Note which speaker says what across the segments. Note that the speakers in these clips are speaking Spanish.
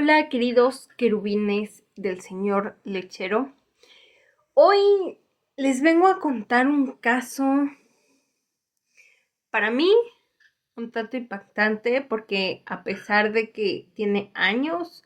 Speaker 1: Hola queridos querubines del señor lechero. Hoy les vengo a contar un caso para mí un tanto impactante porque a pesar de que tiene años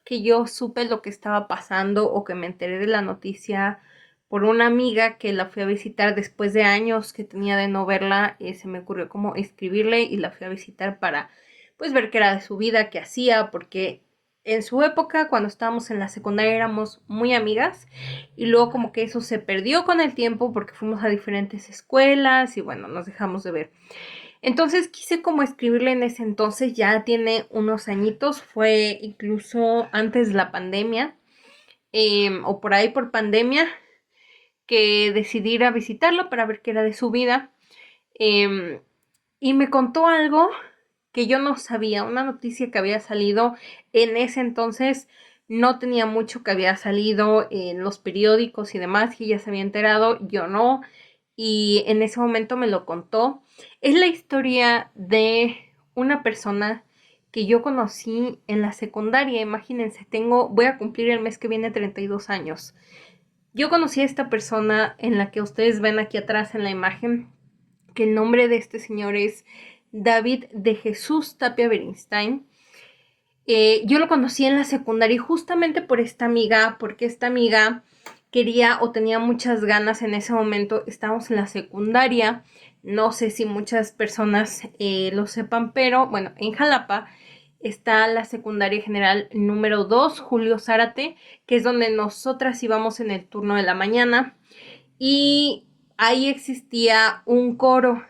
Speaker 1: que yo supe lo que estaba pasando o que me enteré de la noticia por una amiga que la fui a visitar después de años que tenía de no verla, se me ocurrió como escribirle y la fui a visitar para pues ver qué era de su vida, qué hacía, porque en su época cuando estábamos en la secundaria éramos muy amigas y luego como que eso se perdió con el tiempo porque fuimos a diferentes escuelas y bueno, nos dejamos de ver. Entonces quise como escribirle en ese entonces, ya tiene unos añitos, fue incluso antes de la pandemia, o por ahí por pandemia, que decidí ir a visitarlo para ver qué era de su vida. Eh, y me contó algo que yo no sabía, una noticia que había salido en ese entonces, no tenía mucho que había salido en los periódicos y demás, que ella se había enterado, yo no, y en ese momento me lo contó. Es la historia de una persona que yo conocí en la secundaria. Imagínense, voy a cumplir el mes que viene 32 años. Yo conocí a esta persona en la que ustedes ven aquí atrás en la imagen, que el nombre de este señor es David de Jesús Tapia Beristain. Yo lo conocí en la secundaria y justamente por esta amiga, porque esta amiga quería o tenía muchas ganas en ese momento. Estábamos en la secundaria, no sé si muchas personas lo sepan, pero bueno, en Jalapa está la secundaria general número 2, Julio Zárate, que es donde nosotras íbamos en el turno de la mañana, y ahí existía un coro.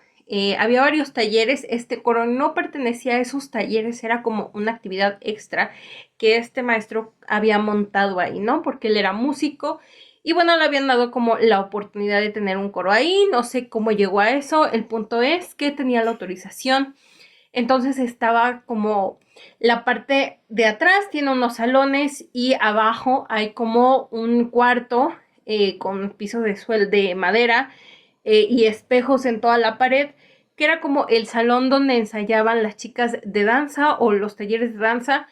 Speaker 1: Había varios talleres. Este coro no pertenecía a esos talleres, era como una actividad extra que este maestro había montado ahí, ¿no? Porque él era músico y bueno, le habían dado como la oportunidad de tener un coro ahí. No sé cómo llegó a eso, el punto es que tenía la autorización. Entonces estaba como la parte de atrás tiene unos salones y abajo hay como un cuarto con piso de madera y espejos en toda la pared, que era como el salón donde ensayaban las chicas de danza o los talleres de danza,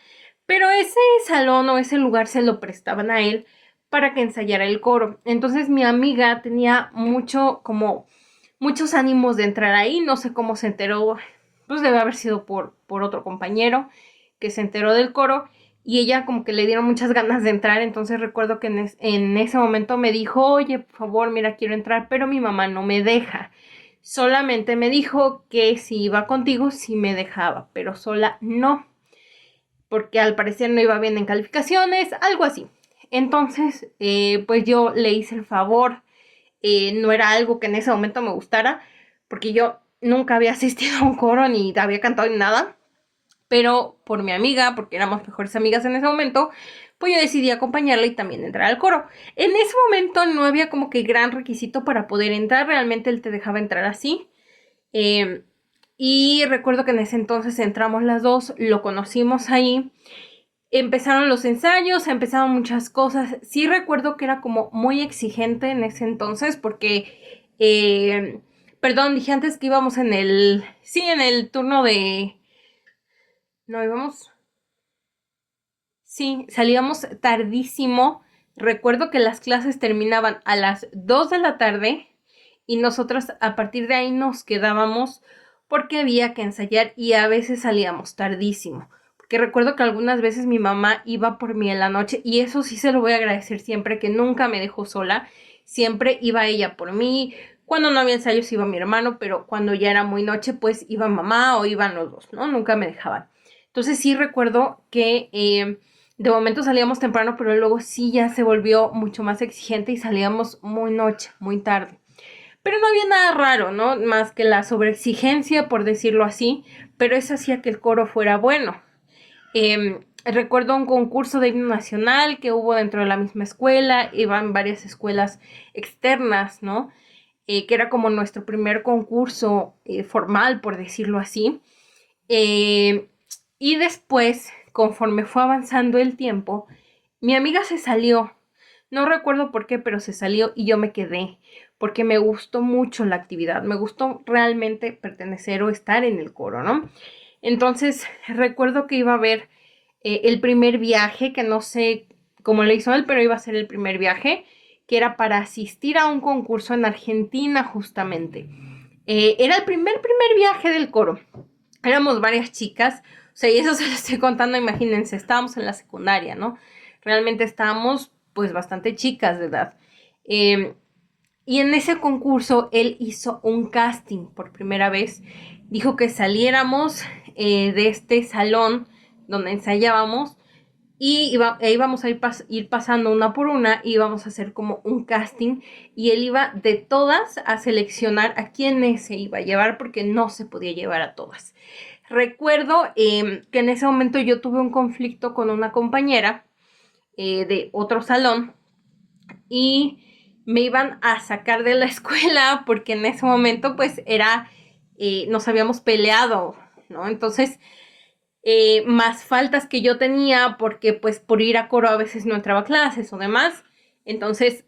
Speaker 1: pero ese salón o ese lugar se lo prestaban a él para que ensayara el coro. Entonces mi amiga tenía muchos ánimos de entrar ahí, no sé cómo se enteró, pues debe haber sido por otro compañero que se enteró del coro y ella como que le dieron muchas ganas de entrar. Entonces recuerdo que en ese momento me dijo, oye, por favor, mira, quiero entrar, pero mi mamá no me deja. Solamente me dijo que si iba contigo, sí me dejaba, pero sola no, porque al parecer no iba bien en calificaciones, algo así. Entonces, pues yo le hice el favor. No era algo que en ese momento me gustara, porque yo nunca había asistido a un coro ni había cantado ni nada, pero por mi amiga, porque éramos mejores amigas en ese momento, pues yo decidí acompañarla y también entrar al coro. En ese momento no había como que gran requisito para poder entrar, realmente él te dejaba entrar así. Eh, y recuerdo que en ese entonces entramos las dos, lo conocimos ahí. Empezaron los ensayos, empezaron muchas cosas. Sí recuerdo que era como muy exigente en ese entonces porque, perdón, dije antes que íbamos sí, en el turno de, no íbamos, sí, salíamos tardísimo. Recuerdo que las clases terminaban a las 2 de la tarde y nosotros a partir de ahí nos quedábamos porque había que ensayar y a veces salíamos tardísimo. Porque recuerdo que algunas veces mi mamá iba por mí en la noche y eso sí se lo voy a agradecer siempre, que nunca me dejó sola. Siempre iba ella por mí. Cuando no había ensayos iba mi hermano, pero cuando ya era muy noche pues iba mamá o iban los dos, ¿no? Nunca me dejaban. Entonces sí recuerdo que de momento salíamos temprano, pero luego sí ya se volvió mucho más exigente y salíamos muy noche, muy tarde. Pero no había nada raro, ¿no? Más que la sobreexigencia, por decirlo así, pero eso hacía que el coro fuera bueno. Recuerdo un concurso de himno nacional que hubo dentro de la misma escuela, iban varias escuelas externas, ¿no? Que era como nuestro primer concurso formal, por decirlo así. Eh, y después, conforme fue avanzando el tiempo, mi amiga se salió. No recuerdo por qué, pero se salió y yo me quedé, porque me gustó mucho la actividad, me gustó realmente pertenecer o estar en el coro, ¿no? Entonces, recuerdo que iba a haber el primer viaje, que no sé cómo le hizo él, pero iba a ser el primer viaje, que era para asistir a un concurso en Argentina justamente. Era el primer viaje del coro. Éramos varias chicas, o sea, y eso se lo estoy contando, imagínense, estábamos en la secundaria, ¿no? Realmente estábamos pues bastante chicas de edad. Y en ese concurso él hizo un casting por primera vez. Dijo que saliéramos de este salón donde ensayábamos y íbamos a ir pasando una por una y íbamos a hacer como un casting y él iba de todas a seleccionar a quiénes se iba a llevar porque no se podía llevar a todas. Recuerdo que en ese momento yo tuve un conflicto con una compañera de otro salón y me iban a sacar de la escuela porque en ese momento pues nos habíamos peleado, ¿no? Entonces, más faltas que yo tenía porque pues por ir a coro a veces no entraba a clases o demás. Entonces,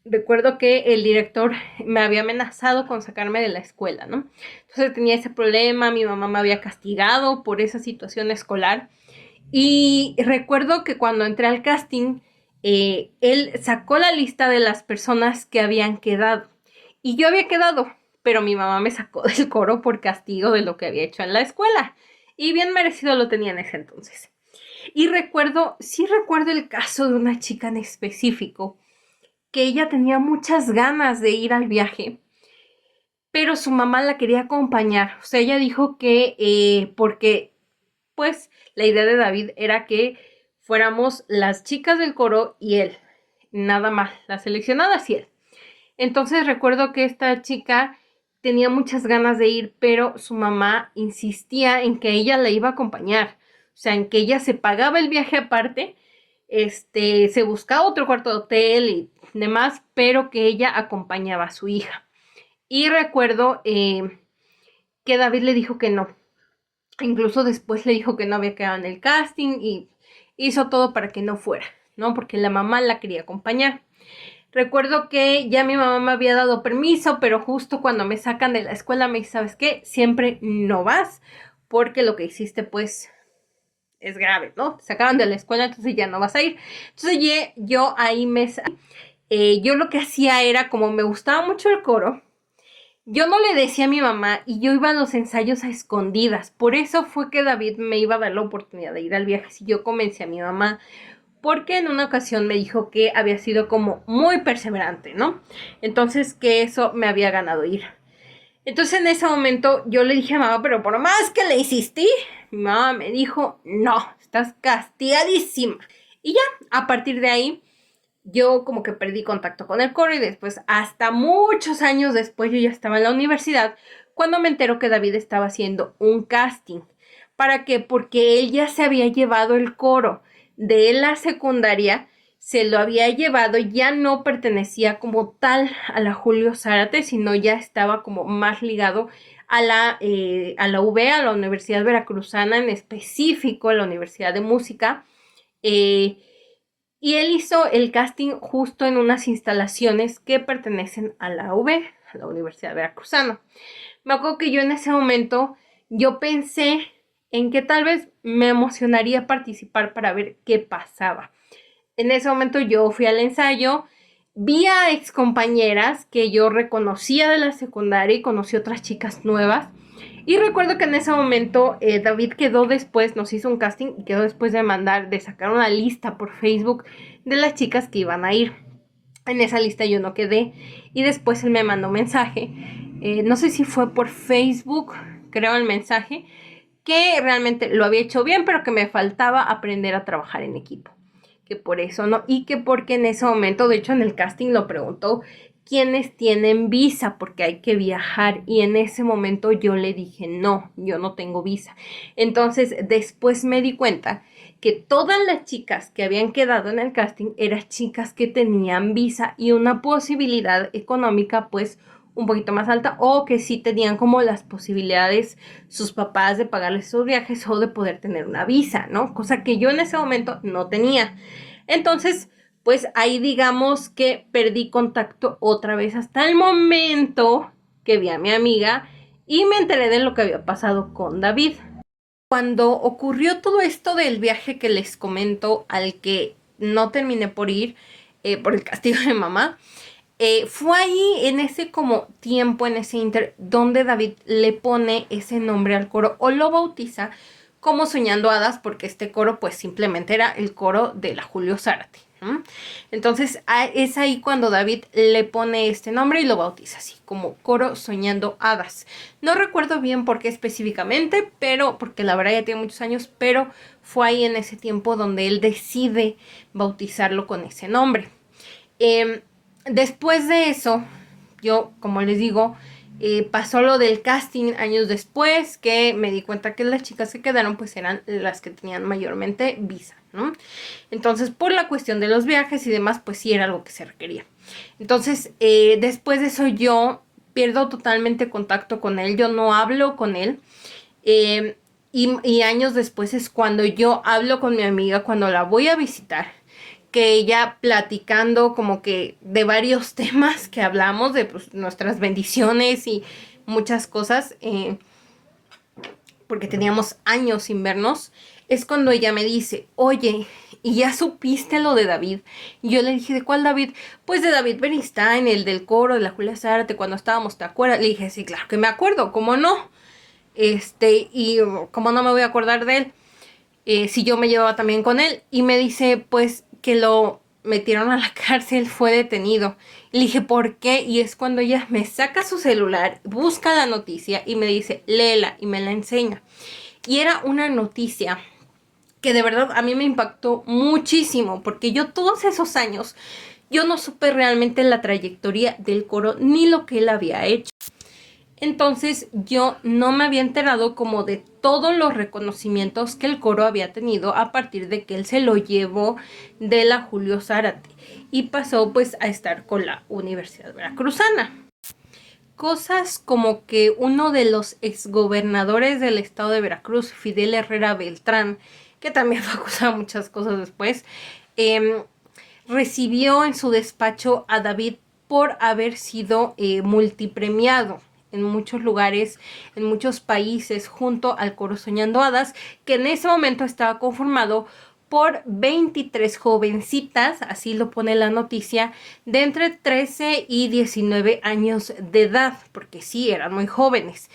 Speaker 1: recuerdo que el director me había amenazado con sacarme de la escuela, ¿no? Entonces tenía ese problema, mi mamá me había castigado por esa situación escolar. Y recuerdo que cuando entré al casting, él sacó la lista de las personas que habían quedado. Y yo había quedado, pero mi mamá me sacó del coro por castigo de lo que había hecho en la escuela. Y bien merecido lo tenía en ese entonces. Y sí recuerdo el caso de una chica en específico, que ella tenía muchas ganas de ir al viaje, pero su mamá la quería acompañar. O sea, ella dijo que porque pues la idea de David era que fuéramos las chicas del coro y él, nada más, las seleccionadas y él. Entonces recuerdo que esta chica tenía muchas ganas de ir, pero su mamá insistía en que ella la iba a acompañar, o sea, en que ella se pagaba el viaje aparte, se buscaba otro cuarto de hotel y demás, pero que ella acompañaba a su hija. Y recuerdo que David le dijo que no. Incluso después le dijo que no había quedado en el casting y hizo todo para que no fuera, ¿no? Porque la mamá la quería acompañar. Recuerdo que ya mi mamá me había dado permiso, pero justo cuando me sacan de la escuela me dice, ¿sabes qué? Siempre no vas porque lo que hiciste pues es grave, ¿no? Te sacaron de la escuela, entonces ya no vas a ir. Entonces yo ahí yo lo que hacía era, como me gustaba mucho el coro, yo no le decía a mi mamá y yo iba a los ensayos a escondidas. Por eso fue que David me iba a dar la oportunidad de ir al viaje si yo convencí a mi mamá. Porque en una ocasión me dijo que había sido como muy perseverante, ¿no? Entonces que eso me había ganado ir. Entonces en ese momento yo le dije a mamá, pero por más que le insistí, mi mamá me dijo, no, estás castigadísima. Y ya, a partir de ahí, yo como que perdí contacto con el coro y después, hasta muchos años después, yo ya estaba en la universidad, cuando me entero que David estaba haciendo un casting. ¿Para qué? Porque él ya se había llevado el coro de la secundaria, se lo había llevado, ya no pertenecía como tal a la Julio Zárate, sino ya estaba como más ligado a la UV, a la Universidad Veracruzana, en específico a la Universidad de Música. Y él hizo el casting justo en unas instalaciones que pertenecen a la UV, a la Universidad Veracruzana. Me acuerdo que yo en ese momento, yo pensé en que tal vez me emocionaría participar para ver qué pasaba. En ese momento yo fui al ensayo, vi a excompañeras que yo reconocía de la secundaria y conocí otras chicas nuevas. Y recuerdo que en ese momento David quedó después, nos hizo un casting y quedó después de sacar una lista por Facebook de las chicas que iban a ir. En esa lista yo no quedé y después él me mandó un mensaje, no sé si fue por Facebook, creo el mensaje, que realmente lo había hecho bien, pero que me faltaba aprender a trabajar en equipo. Que por eso no, y que porque en ese momento, de hecho en el casting lo preguntó, ¿quiénes tienen visa? Porque hay que viajar. Y en ese momento yo le dije, no, yo no tengo visa. Entonces después me di cuenta que todas las chicas que habían quedado en el casting eran chicas que tenían visa y una posibilidad económica pues un poquito más alta o que sí tenían como las posibilidades sus papás de pagarles sus viajes o de poder tener una visa, ¿no? Cosa que yo en ese momento no tenía. Entonces, pues ahí digamos que perdí contacto otra vez hasta el momento que vi a mi amiga y me enteré de lo que había pasado con David. Cuando ocurrió todo esto del viaje que les comento, al que no terminé por ir por el castigo de mamá, fue ahí en ese como tiempo, en ese inter, donde David le pone ese nombre al coro o lo bautiza como Soñando Hadas, porque este coro pues simplemente era el coro de la Julio Zárate. Entonces es ahí cuando David le pone este nombre y lo bautiza así, como Coro Soñando Hadas. No recuerdo bien por qué específicamente, pero porque la verdad ya tiene muchos años, pero fue ahí en ese tiempo donde él decide bautizarlo con ese nombre. Después de eso, yo, como les digo, pasó lo del casting años después, que me di cuenta que las chicas que quedaron pues eran las que tenían mayormente visa, ¿no? Entonces, por la cuestión de los viajes y demás, pues sí era algo que se requería. Entonces, después de eso yo pierdo totalmente contacto con él, yo no hablo con él. Y años después es cuando yo hablo con mi amiga, cuando la voy a visitar, que ella platicando como que de varios temas que hablamos, de pues, nuestras bendiciones y muchas cosas, porque teníamos años sin vernos, es cuando ella me dice, oye, ¿y ya supiste lo de David? Y yo le dije, ¿de cuál David? Pues de David Bernstein, el del coro de la Julia Zárate, cuando estábamos, ¿te acuerdas? Le dije, sí, claro que me acuerdo, ¿cómo no? Y cómo no me voy a acordar de él, si yo me llevaba también con él. Y me dice, pues, que lo metieron a la cárcel, fue detenido. Y le dije, ¿por qué? Y es cuando ella me saca su celular, busca la noticia y me dice, léela, y me la enseña. Y era una noticia que de verdad a mí me impactó muchísimo, porque yo todos esos años, yo no supe realmente la trayectoria del coro ni lo que él había hecho. Entonces yo no me había enterado como de todos los reconocimientos que el coro había tenido a partir de que él se lo llevó de la Julio Zárate y pasó pues a estar con la Universidad Veracruzana. Cosas como que uno de los exgobernadores del estado de Veracruz, Fidel Herrera Beltrán, que también fue acusado de muchas cosas después, recibió en su despacho a David por haber sido multipremiado en muchos lugares, en muchos países, junto al coro Soñando Hadas, que en ese momento estaba conformado por 23 jovencitas, así lo pone la noticia, de entre 13 y 19 años de edad, porque sí, eran muy jóvenes.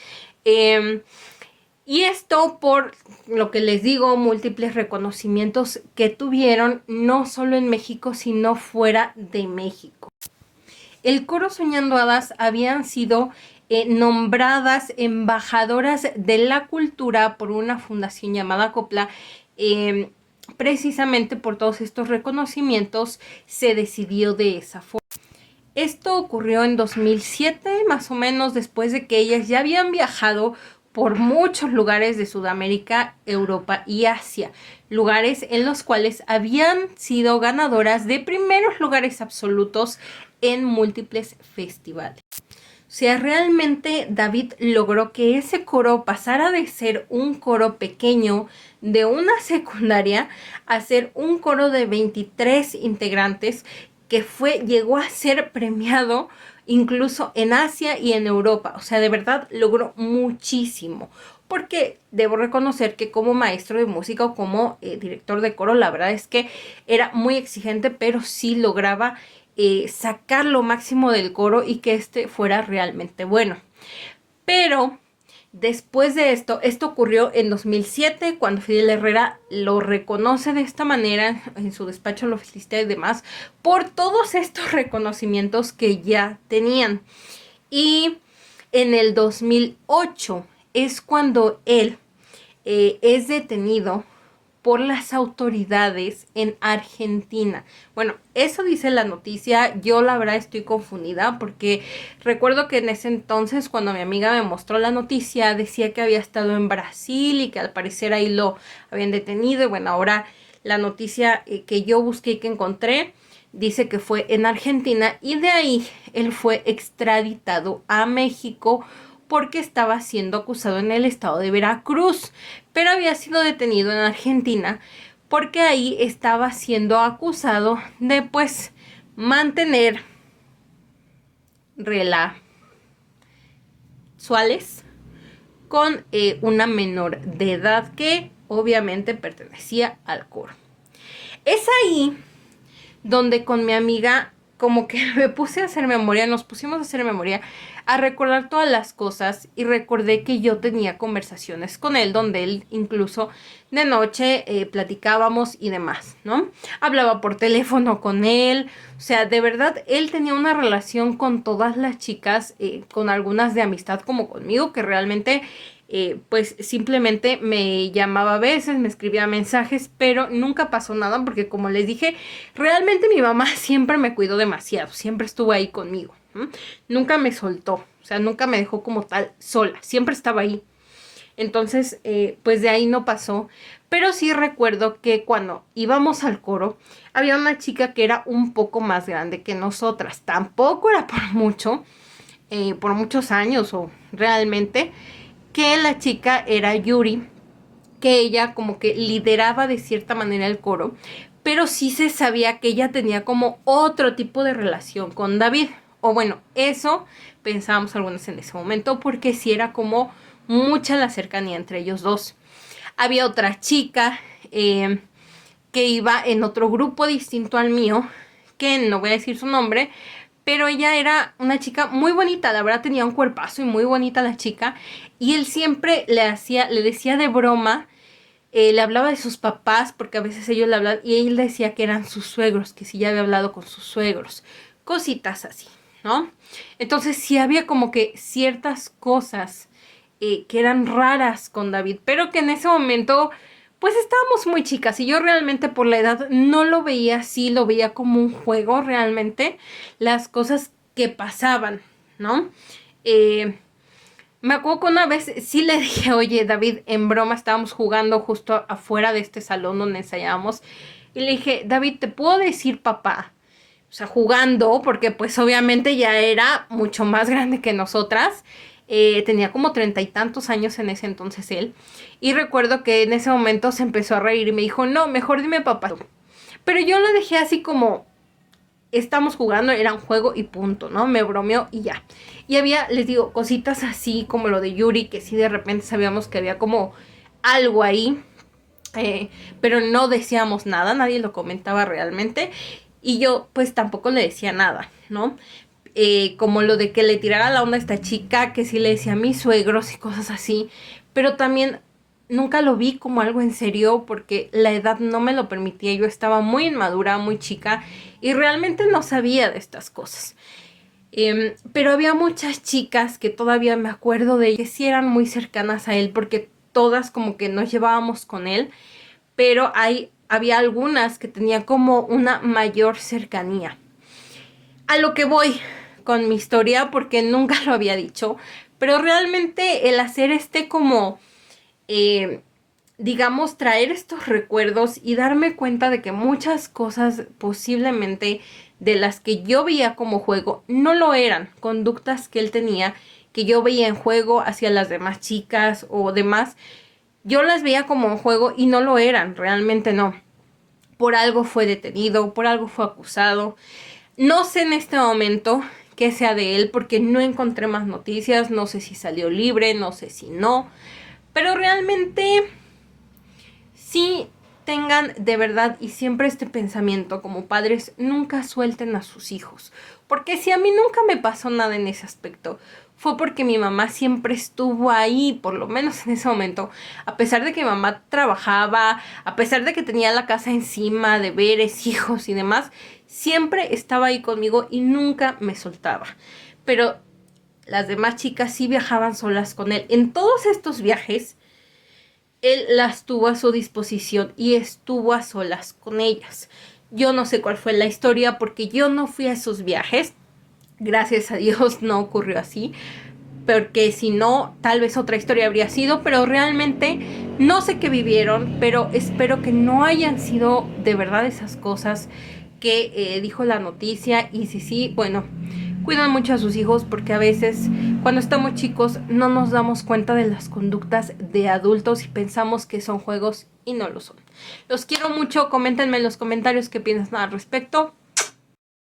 Speaker 1: Y esto por lo que les digo, múltiples reconocimientos que tuvieron, no solo en México, sino fuera de México. El coro Soñando Hadas habían sido nombradas embajadoras de la cultura por una fundación llamada Copla. Precisamente por todos estos reconocimientos se decidió de esa forma. Esto ocurrió en 2007, más o menos después de que ellas ya habían viajado por muchos lugares de Sudamérica, Europa y Asia, lugares en los cuales habían sido ganadoras de primeros lugares absolutos en múltiples festivales. O sea, realmente David logró que ese coro pasara de ser un coro pequeño de una secundaria a ser un coro de 23 integrantes que llegó a ser premiado incluso en Asia y en Europa. O sea, de verdad logró muchísimo. Porque debo reconocer que como maestro de música o como director de coro, la verdad es que era muy exigente, pero sí lograba sacar lo máximo del coro y que este fuera realmente bueno. Pero después de esto ocurrió en 2007, cuando Fidel Herrera lo reconoce de esta manera, en su despacho lo felicita y demás, por todos estos reconocimientos que ya tenían. Y en el 2008 es cuando él es detenido por las autoridades en Argentina. Bueno, eso dice la noticia. Yo la verdad estoy confundida porque recuerdo que en ese entonces, cuando mi amiga me mostró la noticia, decía que había estado en Brasil y que al parecer ahí lo habían detenido. Y bueno, ahora la noticia que yo busqué y que encontré dice que fue en Argentina y de ahí él fue extraditado a México porque estaba siendo acusado en el estado de Veracruz, pero había sido detenido en Argentina porque ahí estaba siendo acusado de pues mantener relaciones con una menor de edad que obviamente pertenecía al coro. Es ahí donde con mi amiga como que me puse a hacer memoria, nos pusimos a hacer memoria, a recordar todas las cosas y recordé que yo tenía conversaciones con él donde él incluso de noche platicábamos y demás, ¿no? Hablaba por teléfono con él, o sea, de verdad él tenía una relación con todas las chicas, con algunas de amistad como conmigo, que realmente pues simplemente me llamaba a veces, me escribía mensajes, pero nunca pasó nada porque como les dije, realmente mi mamá siempre me cuidó demasiado, siempre estuvo ahí conmigo, ¿no? Nunca me soltó, o sea, nunca me dejó como tal sola, siempre estaba ahí. Entonces, pues de ahí no pasó, pero sí recuerdo que cuando íbamos al coro, había una chica que era un poco más grande que nosotras, tampoco era por muchos años o realmente, que la chica era Yuri, que ella como que lideraba de cierta manera el coro, pero sí se sabía que ella tenía como otro tipo de relación con David. O bueno, eso pensábamos algunos en ese momento, porque sí era como mucha la cercanía entre ellos dos. Había otra chica que iba en otro grupo distinto al mío, que no voy a decir su nombre, pero ella era una chica muy bonita, la verdad tenía un cuerpazo y muy bonita la chica, y él siempre le decía de broma, le hablaba de sus papás, porque a veces ellos le hablaban, y él decía que eran sus suegros, que sí ya había hablado con sus suegros, cositas así, ¿no? Entonces sí había como que ciertas cosas que eran raras con David, pero que en ese momento pues estábamos muy chicas y yo realmente por la edad no lo veía así, lo veía como un juego realmente, las cosas que pasaban, ¿no? Me acuerdo que una vez sí le dije, oye David, en broma estábamos jugando justo afuera de este salón donde ensayábamos, y le dije, David, ¿te puedo decir papá? O sea, jugando, porque pues obviamente ya era mucho más grande que nosotras. Tenía como 30 y tantos años en ese entonces él. Y recuerdo que en ese momento se empezó a reír y me dijo, no, mejor dime papá. Pero yo lo dejé así como, estamos jugando, era un juego y punto, ¿no? Me bromeó y ya. Y había, les digo, cositas así como lo de Yuri, que sí de repente sabíamos que había como algo ahí. Pero no decíamos nada, nadie lo comentaba realmente. Y yo pues tampoco le decía nada, ¿no? Como lo de que le tirara la onda a esta chica, que sí le decía a mis suegros y cosas así, pero también nunca lo vi como algo en serio porque la edad no me lo permitía, yo estaba muy inmadura, muy chica y realmente no sabía de estas cosas. Pero había muchas chicas que todavía me acuerdo de ellas, que sí eran muy cercanas a él porque todas como que nos llevábamos con él, pero había algunas que tenían como una mayor cercanía. A lo que voy con mi historia, porque nunca lo había dicho, pero realmente el hacer como, digamos, traer estos recuerdos y darme cuenta de que muchas cosas posiblemente de las que yo veía como juego no lo eran, conductas que él tenía, que yo veía en juego hacia las demás chicas o demás, yo las veía como un juego y no lo eran, realmente no. Por algo fue detenido, por algo fue acusado. No sé en este momento qué sea de él porque no encontré más noticias, no sé si salió libre, no sé si no, pero realmente sí tengan de verdad y siempre este pensamiento como padres, nunca suelten a sus hijos, porque si a mí nunca me pasó nada en ese aspecto, fue porque mi mamá siempre estuvo ahí, por lo menos en ese momento, a pesar de que mi mamá trabajaba, a pesar de que tenía la casa encima, deberes, hijos y demás, siempre estaba ahí conmigo y nunca me soltaba. Pero las demás chicas sí viajaban solas con él. En todos estos viajes, él las tuvo a su disposición y estuvo a solas con ellas. Yo no sé cuál fue la historia porque yo no fui a esos viajes. Gracias a Dios no ocurrió así, porque si no, tal vez otra historia habría sido, pero realmente no sé qué vivieron, pero espero que no hayan sido de verdad esas cosas que dijo la noticia, y si sí, bueno, cuidan mucho a sus hijos porque a veces cuando estamos chicos no nos damos cuenta de las conductas de adultos y pensamos que son juegos y no lo son. Los quiero mucho, coméntenme en los comentarios qué piensan al respecto.